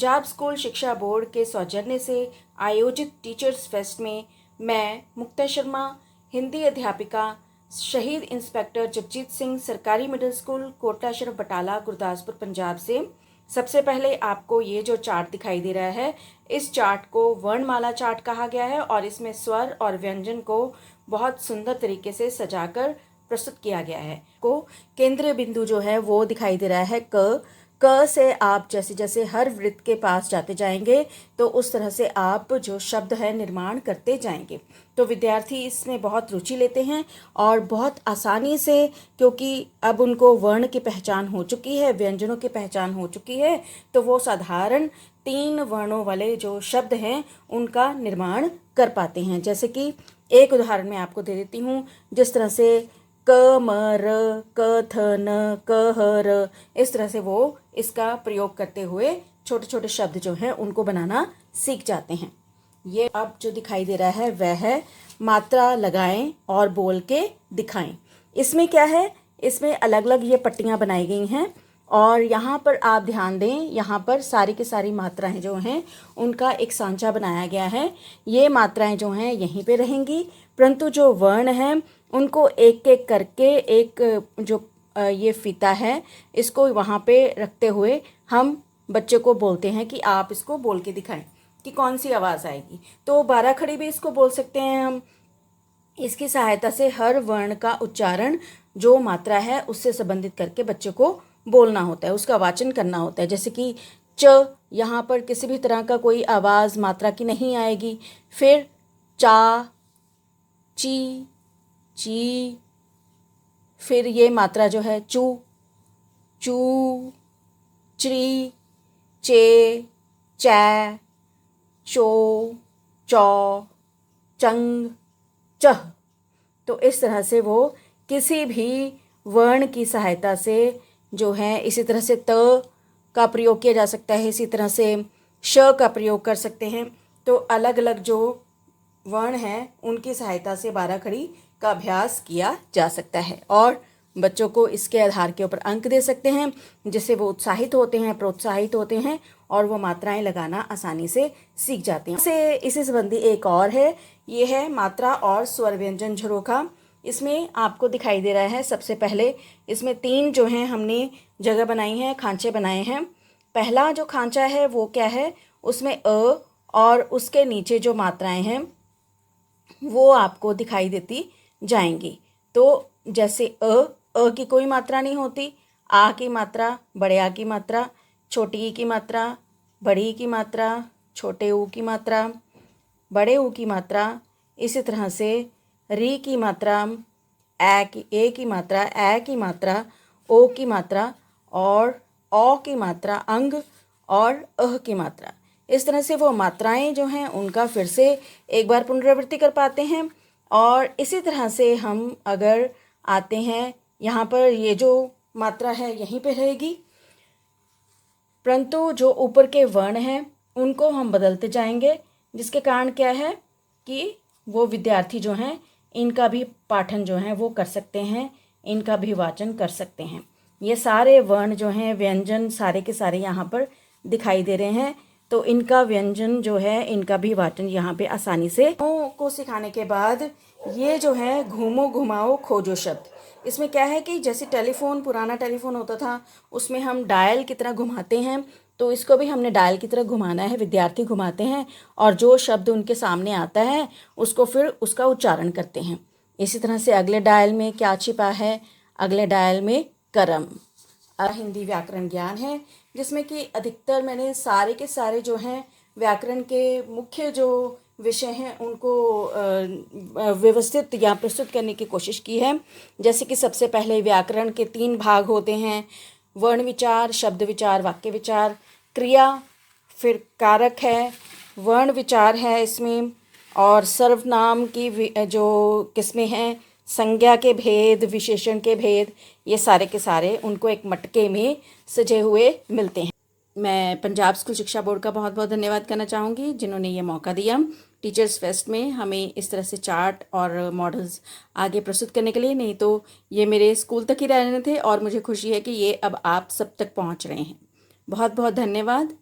Punjab school शिक्षा board के सौजन्य से आयोजित टीचर्स फेस्ट में मैं मुक्ता शर्मा, हिंदी अध्यापिका, शहीद इंस्पेक्टर जगजीत सिंह सरकारी मिडिल स्कूल कोटला शरफ बटाला गुरदासपुर पंजाब से सबसे पहले आपको ये जो चार्ट दिखाई दे रहा है, इस चार्ट को वर्णमाला चार्ट कहा गया है और इसमें स्वर और व्यंजन को बहुत सुंदर तरीके से सजाकर प्रस्तुत किया गया है। को केंद्रीय बिंदु जो है वो दिखाई दे रहा है क से आप जैसे जैसे हर वृत्त के पास जाते जाएंगे तो उस तरह से आप जो शब्द है निर्माण करते जाएंगे। तो विद्यार्थी इसमें बहुत रुचि लेते हैं और बहुत आसानी से, क्योंकि अब उनको वर्ण की पहचान हो चुकी है, व्यंजनों की पहचान हो चुकी है, तो वो साधारण 3 वर्णों वाले जो शब्द हैं उनका निर्माण कर पाते हैं। जैसे कि एक उदाहरण मैं आपको दे देती हूँ, जिस तरह से क म र क थ न क ह र, इस तरह से वो इसका प्रयोग करते हुए छोटे छोटे शब्द जो हैं उनको बनाना सीख जाते हैं। ये अब जो दिखाई दे रहा है वह है मात्रा लगाएं और बोल के दिखाएं। इसमें क्या है, इसमें अलग अलग ये पट्टियाँ बनाई गई हैं और यहाँ पर आप ध्यान दें, यहाँ पर सारी की सारी मात्राएं जो हैं उनका एक सांचा बनाया गया है। ये मात्राएं जो हैं यहीं पे रहेंगी, परंतु जो वर्ण हैं उनको एक एक करके एक जो ये फीता है इसको वहाँ पे रखते हुए हम बच्चे को बोलते हैं कि आप इसको बोल के दिखाएं कि कौन सी आवाज़ आएगी। तो 12 खड़ी भी इसको बोल सकते हैं हम। इसकी सहायता से हर वर्ण का उच्चारण जो मात्रा है उससे संबंधित करके बच्चे को बोलना होता है, उसका वाचन करना होता है। जैसे कि च, यहाँ पर किसी भी तरह का कोई आवाज़ मात्रा की नहीं आएगी। फिर चा, ची, ची, फिर ये मात्रा जो है चू, चू, च्री, चे, चै, चो, चौ, चंग, चह। तो इस तरह से वो किसी भी वर्ण की सहायता से जो है, इसी तरह से त का प्रयोग किया जा सकता है, इसी तरह से श का प्रयोग कर सकते हैं। तो अलग अलग जो वर्ण हैं उनकी सहायता से 12 खड़ी का अभ्यास किया जा सकता है और बच्चों को इसके आधार के ऊपर अंक दे सकते हैं, जिससे वो उत्साहित होते हैं, प्रोत्साहित होते हैं और वो मात्राएं लगाना आसानी से सीख जाते हैं। इसी संबंधी एक और है, ये है मात्रा और स्वर व्यंजन झरोखा। इसमें आपको दिखाई दे रहा है, सबसे पहले इसमें 3 जो हैं हमने जगह बनाई हैं, खांचे बनाए हैं। पहला जो खांचा है वो क्या है, उसमें अ और उसके नीचे जो मात्राएं हैं वो आपको दिखाई देती जाएंगी। तो जैसे अ की कोई मात्रा नहीं होती, आ की मात्रा, बड़े आ की मात्रा, छोटी ई की मात्रा, बड़ी ई की मात्रा, छोटे ऊ की मात्रा, बड़े ऊ की मात्रा, इसी तरह से री की मात्रा, ए की मात्रा, ए की मात्रा, ओ की मात्रा और औ की मात्रा, अंग और अह की मात्रा। इस तरह से वो मात्राएं जो हैं उनका फिर से एक बार पुनरावृत्ति कर पाते हैं। और इसी तरह से हम अगर आते हैं यहाँ पर, ये जो मात्रा है यहीं पे रहेगी, परंतु जो ऊपर के वर्ण हैं उनको हम बदलते जाएंगे, जिसके कारण क्या है कि वो विद्यार्थी जो हैं इनका भी पाठन जो है वो कर सकते हैं, इनका भी वाचन कर सकते हैं। ये सारे वर्ण जो हैं, व्यंजन सारे के सारे यहाँ पर दिखाई दे रहे हैं, तो इनका व्यंजन जो है इनका भी वाचन यहाँ पे आसानी से को सिखाने के बाद ये जो है घूमो घुमाओ खोजो शब्द। इसमें क्या है कि जैसे टेलीफोन, पुराना टेलीफोन होता था उसमें हम डायल की तरह घुमाते हैं, तो इसको भी हमने डायल की तरह घुमाना है। विद्यार्थी घुमाते हैं और जो शब्द उनके सामने आता है उसको फिर उसका उच्चारण करते हैं। इसी तरह से अगले डायल में क्या छिपा है, अगले डायल में करम। हिंदी व्याकरण ज्ञान है, जिसमें कि अधिकतर मैंने सारे के सारे जो हैं व्याकरण के मुख्य जो विषय हैं उनको व्यवस्थित या प्रस्तुत करने की कोशिश की है। जैसे कि सबसे पहले व्याकरण के 3 भाग होते हैं, वर्ण विचार, शब्द विचार, वाक्य विचार, क्रिया, फिर कारक है, वर्ण विचार है इसमें, और सर्वनाम की जो किस्में हैं, संज्ञा के भेद, विशेषण के भेद, ये सारे के सारे उनको एक मटके में सजे हुए मिलते हैं। मैं पंजाब स्कूल शिक्षा बोर्ड का बहुत बहुत धन्यवाद करना चाहूँगी जिन्होंने ये मौका दिया टीचर्स फेस्ट में हमें इस तरह से चार्ट और मॉडल्स आगे प्रस्तुत करने के लिए। नहीं तो ये मेरे स्कूल तक ही रहने थे और मुझे खुशी है कि ये अब आप सब तक पहुँच रहे हैं। बहुत बहुत धन्यवाद।